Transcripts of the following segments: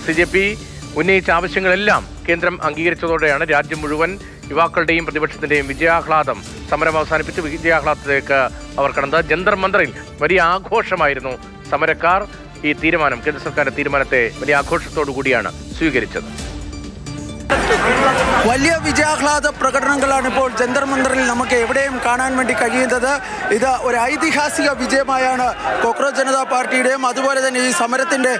CJP ഉന്നയിച്ച ആവശ്യങ്ങളെല്ലാം കേന്ദ്രം അംഗീകരിച്ചതോടെയാണ് രാജ്യം മുഴുവൻ യുവാക്കളുടെയും പ്രതിപക്ഷത്തിന്റെയും വിജയാഹ്ലാദം സമരം അവസാനിപ്പിച്ച് വിജയാഹ്ലാദത്തിലേക്ക് അവർ കടന്നത്. ജന്തർ മന്ദറിൽ വലിയ ആഘോഷമായിരുന്നു. സമരക്കാർ ഈ തീരുമാനം, കേന്ദ്ര സർക്കാരിന്റെ തീരുമാനത്തെ വലിയ ആഘോഷത്തോടു കൂടിയാണ് സ്വീകരിച്ചത്. വലിയ വിജയാഹ്ലാദ പ്രകടനങ്ങളാണ് ഇപ്പോൾ ജന്തർ മന്ദറിൽ നമുക്ക് എവിടെയും കാണാൻ വേണ്ടി കഴിയുന്നത്. ഇത് ഒരു ഐതിഹാസിക വിജയമായാണ് കോക്രോച്ച് ജനതാ പാർട്ടിയുടെയും അതുപോലെ തന്നെ ഈ സമരത്തിൻ്റെ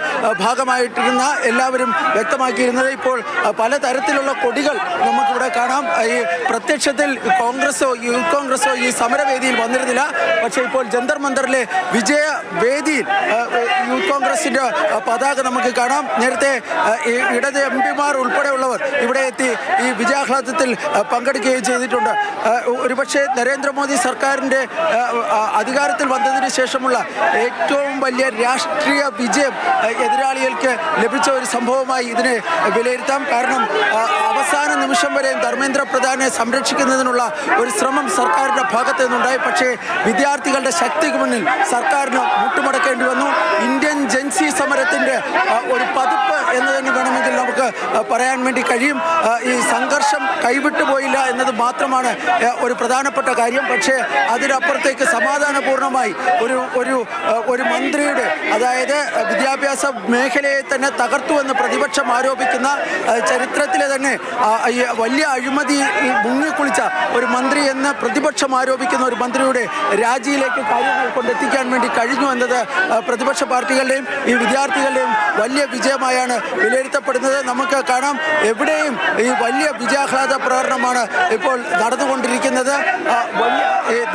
ഭാഗമായിട്ടിരുന്ന എല്ലാവരും വ്യക്തമാക്കിയിരുന്നത്. ഇപ്പോൾ പലതരത്തിലുള്ള കൊടികൾ നമുക്കിവിടെ കാണാം. ഈ പ്രത്യക്ഷത്തിൽ കോൺഗ്രസോ യൂത്ത് കോൺഗ്രസോ ഈ സമരവേദിയിൽ വന്നിരുന്നില്ല. പക്ഷേ ഇപ്പോൾ ജന്തർ മന്ദറിലെ വിജയവേദിയിൽ യൂത്ത് കോൺഗ്രസിൻ്റെ പതാക നമുക്ക് കാണാം. നേരത്തെ ഇടത് MP-മാർ ഉൾപ്പെടെയുള്ളവർ ഇവിടെ എത്തി ഈ വിജയാഹ്ലാദത്തിൽ പങ്കെടുക്കുകയും ചെയ്തിട്ടുണ്ട്. ഒരുപക്ഷെ നരേന്ദ്രമോദി സർക്കാരിൻ്റെ അധികാരത്തിൽ വന്നതിന് ശേഷമുള്ള ഏറ്റവും വലിയ രാഷ്ട്രീയ വിജയം എതിരാളികൾക്ക് ലഭിച്ച ഒരു സംഭവമായി ഇതിനെ വിലയിരുത്താം. കാരണം അവസാന നിമിഷം വരെ ധർമ്മേന്ദ്ര പ്രധാനെ സംരക്ഷിക്കുന്നതിനുള്ള ഒരു ശ്രമം സർക്കാരിൻ്റെ ഭാഗത്തു നിന്നുണ്ടായി. പക്ഷേ വിദ്യാർത്ഥികളുടെ ശക്തിക്ക് മുന്നിൽ സർക്കാരിന് മുട്ടുമടക്കേണ്ടി വന്നു. ഇന്ത്യൻ ജൻസി സമരത്തിൻ്റെ ഒരു പതിപ്പ് എന്ന് തന്നെ വേണമെങ്കിൽ നമുക്ക് പറയാൻ വേണ്ടി കഴിയും. ഈ സംഘർഷം കൈവിട്ടു പോയില്ല എന്നത് മാത്രമാണ് ഒരു പ്രധാനപ്പെട്ട കാര്യം. പക്ഷേ അതിനപ്പുറത്തേക്ക് സമാധാനപൂർണ്ണമായി ഒരു മന്ത്രിയുടെ, അതായത് വിദ്യാഭ്യാസ മേഖലയെ തന്നെ തകർത്തുവെന്ന് പ്രതിപക്ഷം ആരോപിക്കുന്ന, ചരിത്രത്തിലെ തന്നെ വലിയ അഴിമതി മുങ്ങിക്കുളിച്ച ഒരു മന്ത്രി എന്ന് പ്രതിപക്ഷം ആരോപിക്കുന്ന ഒരു മന്ത്രിയുടെ രാജിയിലേക്ക് കാര്യങ്ങൾ കൊണ്ടെത്തിക്കാൻ വേണ്ടി കഴിഞ്ഞു എന്നത് പ്രതിപക്ഷ പാർട്ടികളുടെയും ഈ വിദ്യാർത്ഥികളുടെയും വലിയ വിജയമായാണ് വിലയിരുത്തപ്പെടുന്നത്. നമുക്ക് കാണാം എവിടെയും ഈ വലിയ വിജയാഹ്ലാദ പ്രകടനമാണ് ഇപ്പോൾ നടന്നുകൊണ്ടിരിക്കുന്നത്.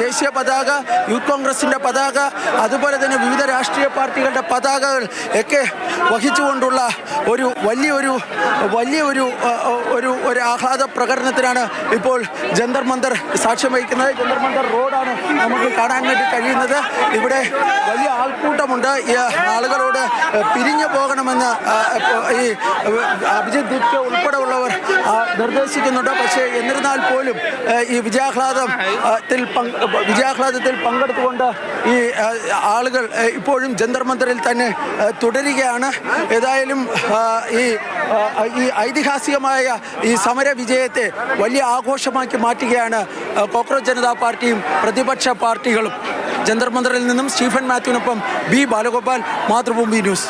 ദേശീയ പതാക, യൂത്ത് കോൺഗ്രസിൻ്റെ പതാക, അതുപോലെ തന്നെ വിവിധ രാഷ്ട്രീയ പാർട്ടികളുടെ പതാകകൾ ഒക്കെ വഹിച്ചുകൊണ്ടുള്ള ഒരു വലിയൊരു ആഹ്ലാദ പ്രകടനത്തിനാണ് ഇപ്പോൾ ജന്തർ മന്ദർ സാക്ഷ്യം വഹിക്കുന്നത്. ജന്തർ മന്ദർ റോഡാണ് നമുക്ക് കാണാൻ വേണ്ടി കഴിയുന്നത്. ഇവിടെ വലിയ ആൾക്കൂട്ടമുണ്ട്. ഈ ആളുകളോട് പിരിഞ്ഞു പോകണമെന്ന് ഈ അഭിജിത് ദീപ്ക ഉൾപ്പെടെയുള്ളവർ നിർദ്ദേശിക്കുന്നുണ്ട്. പക്ഷേ എന്നിരുന്നാൽ പോലും ഈ വിജയാഹ്ലാദത്തിൽ പങ്കെടുത്തുകൊണ്ട് ഈ ആളുകൾ ഇപ്പോഴും ജന്തർ മന്ദറിൽ തന്നെ തുടരുകയാണ്. ഏതായാലും ഈ ഐതിഹാസികമായ ഈ സമര വിജയത്തെ വലിയ ആഘോഷമാക്കി മാറ്റുകയാണ് കോക്രോച്ച് ജനതാ പാർട്ടിയും പ്രതിപക്ഷ പാർട്ടികളും. ജന്തർ മന്ദറിൽ നിന്നും സ്റ്റീഫൻ മാത്യുവിനൊപ്പം B. ബാലഗോപാൽ, മാതൃഭൂമി ന്യൂസ്.